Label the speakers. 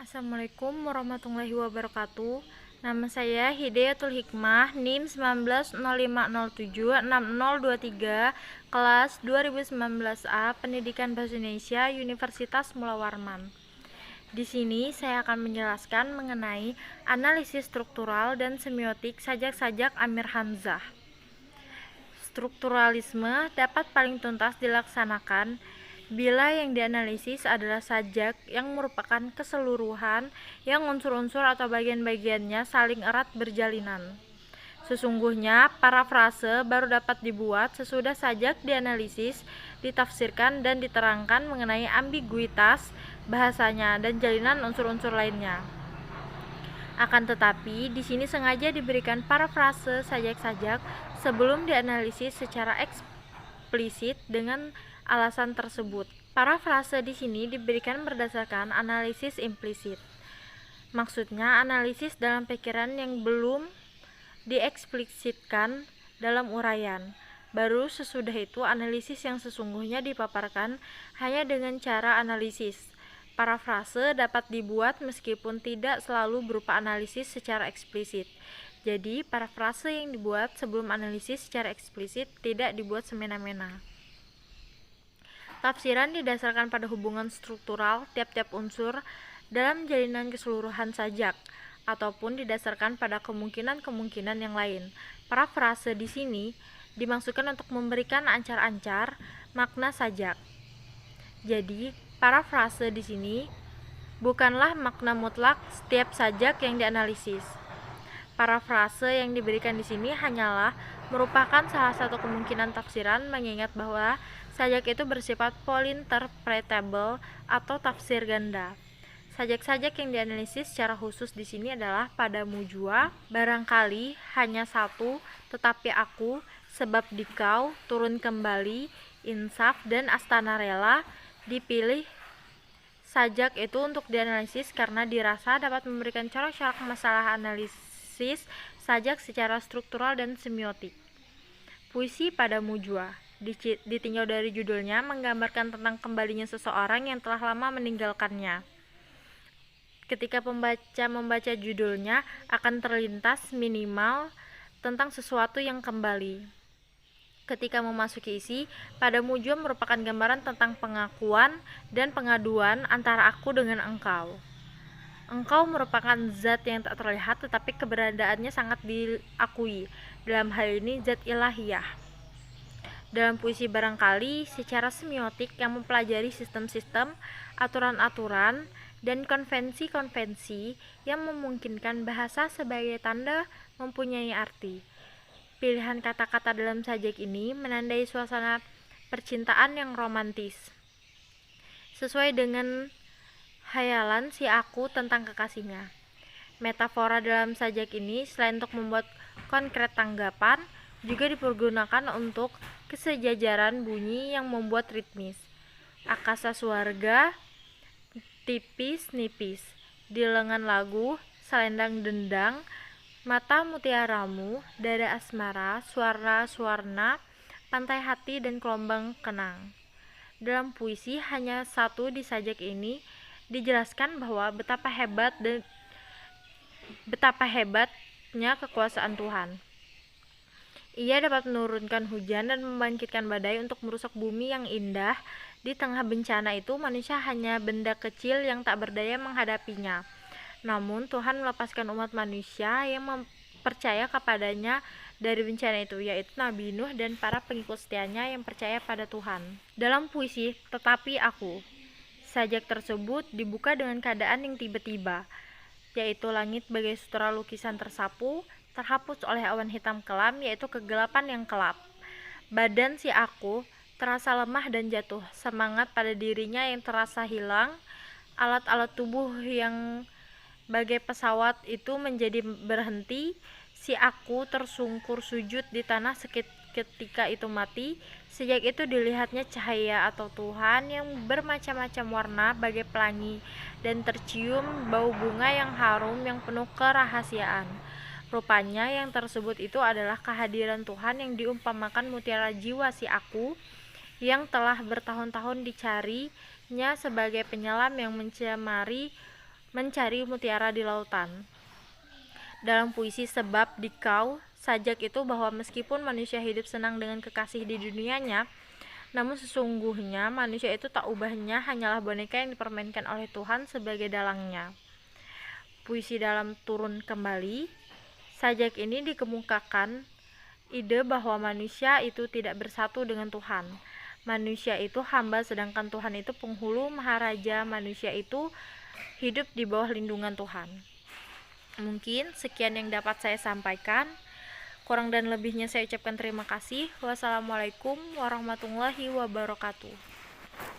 Speaker 1: Assalamualaikum warahmatullahi wabarakatuh. Nama saya Hidayatul Hikmah, NIM 1905076023, kelas 2019A, Pendidikan Bahasa Indonesia, Universitas Mula Warman. Di sini saya akan menjelaskan mengenai analisis struktural dan semiotik sajak-sajak Amir Hamzah. Strukturalisme dapat paling tuntas dilaksanakan bila yang dianalisis adalah sajak yang merupakan keseluruhan yang unsur-unsur atau bagian-bagiannya saling erat berjalinan. Sesungguhnya, parafrase baru dapat dibuat sesudah sajak dianalisis, ditafsirkan dan diterangkan mengenai ambiguitas bahasanya dan jalinan unsur-unsur lainnya. Akan tetapi, di sini sengaja diberikan parafrase sajak-sajak sebelum dianalisis secara eksplisit dengan alasan tersebut. Parafrase di sini diberikan berdasarkan analisis implisit. Maksudnya, analisis dalam pikiran yang belum dieksplisitkan dalam uraian. Baru sesudah itu analisis yang sesungguhnya dipaparkan hanya dengan cara analisis. Parafrase dapat dibuat meskipun tidak selalu berupa analisis secara eksplisit. Jadi, parafrase yang dibuat sebelum analisis secara eksplisit tidak dibuat semena-mena. Tafsiran didasarkan pada hubungan struktural tiap-tiap unsur dalam jalinan keseluruhan sajak, ataupun didasarkan pada kemungkinan-kemungkinan yang lain. Parafrase di sini dimaksudkan untuk memberikan ancar-ancar makna sajak. Jadi, parafrase di sini bukanlah makna mutlak setiap sajak yang dianalisis. Parafrase yang diberikan di sini hanyalah merupakan salah satu kemungkinan tafsiran, mengingat bahwa sajak itu bersifat polyinterpretable atau tafsir ganda. Sajak-sajak yang dianalisis secara khusus di sini adalah pada mujua, barangkali hanya satu, tetapi aku, sebab dikau, turun kembali, insaf, dan astana rela dipilih sajak itu untuk dianalisis karena dirasa dapat memberikan corak-corak masalah analisis sajak secara struktural dan semiotik. Puisi pada mujua ditinjau dari judulnya menggambarkan tentang kembalinya seseorang yang telah lama meninggalkannya. Ketika pembaca membaca judulnya akan terlintas minimal tentang sesuatu yang kembali. Ketika memasuki isi, pada mujua merupakan gambaran tentang pengakuan dan pengaduan antara aku dengan engkau. Engkau merupakan zat yang tak terlihat tetapi keberadaannya sangat diakui. Dalam hal ini zat ilahiyah. Dalam puisi barangkali secara semiotik yang mempelajari sistem-sistem, aturan-aturan, dan konvensi-konvensi yang memungkinkan bahasa sebagai tanda mempunyai arti. Pilihan kata-kata dalam sajak ini menandai suasana percintaan yang romantis, sesuai dengan hayalan si aku tentang kekasihnya. Metafora dalam sajak ini selain untuk membuat konkret tanggapan, juga dipergunakan untuk kesejajaran bunyi yang membuat ritmis. Akasa suarga tipis-nipis, di lengan lagu, selendang dendang, mata mutiaramu, dada asmara, suara-suarna, pantai hati dan gelombang kenang. Dalam puisi hanya satu di sajak ini dijelaskan bahwa betapa hebatnya kekuasaan Tuhan. Ia dapat menurunkan hujan dan membangkitkan badai untuk merusak bumi yang indah. Di tengah bencana itu, manusia hanya benda kecil yang tak berdaya menghadapinya. Namun, Tuhan melepaskan umat manusia yang percaya kepadanya dari bencana itu, yaitu Nabi Nuh dan para pengikut setianya yang percaya pada Tuhan. Dalam puisi Tetapi Aku, sajak tersebut dibuka dengan keadaan yang tiba-tiba, yaitu langit bagai sutra lukisan tersapu, terhapus oleh awan hitam kelam, yaitu kegelapan yang kelap. Badan si aku terasa lemah dan jatuh, semangat pada dirinya yang terasa hilang, alat-alat tubuh yang bagai pesawat itu menjadi berhenti, si aku tersungkur sujud di tanah ketika itu mati. Sejak itu dilihatnya cahaya atau Tuhan yang bermacam-macam warna bagai pelangi, dan tercium bau bunga yang harum yang penuh kerahasiaan. Rupanya yang tersebut itu adalah kehadiran Tuhan yang diumpamakan mutiara jiwa si aku yang telah bertahun-tahun dicarinya sebagai penyelam yang mencemari mencari mutiara di lautan. Dalam puisi Sebab Dikau, Sajak itu bahwa meskipun manusia hidup senang dengan kekasih di dunianya, namun sesungguhnya manusia itu tak ubahnya hanyalah boneka yang dipermainkan oleh Tuhan sebagai dalangnya. Puisi dalam Turun Kembali, Sajak ini dikemukakan ide bahwa manusia itu tidak bersatu dengan Tuhan. Manusia itu hamba sedangkan Tuhan itu penghulu maharaja. Manusia itu hidup di bawah lindungan Tuhan. Mungkin sekian yang dapat saya sampaikan. Kurang dan lebihnya saya ucapkan terima kasih. Wassalamualaikum warahmatullahi wabarakatuh.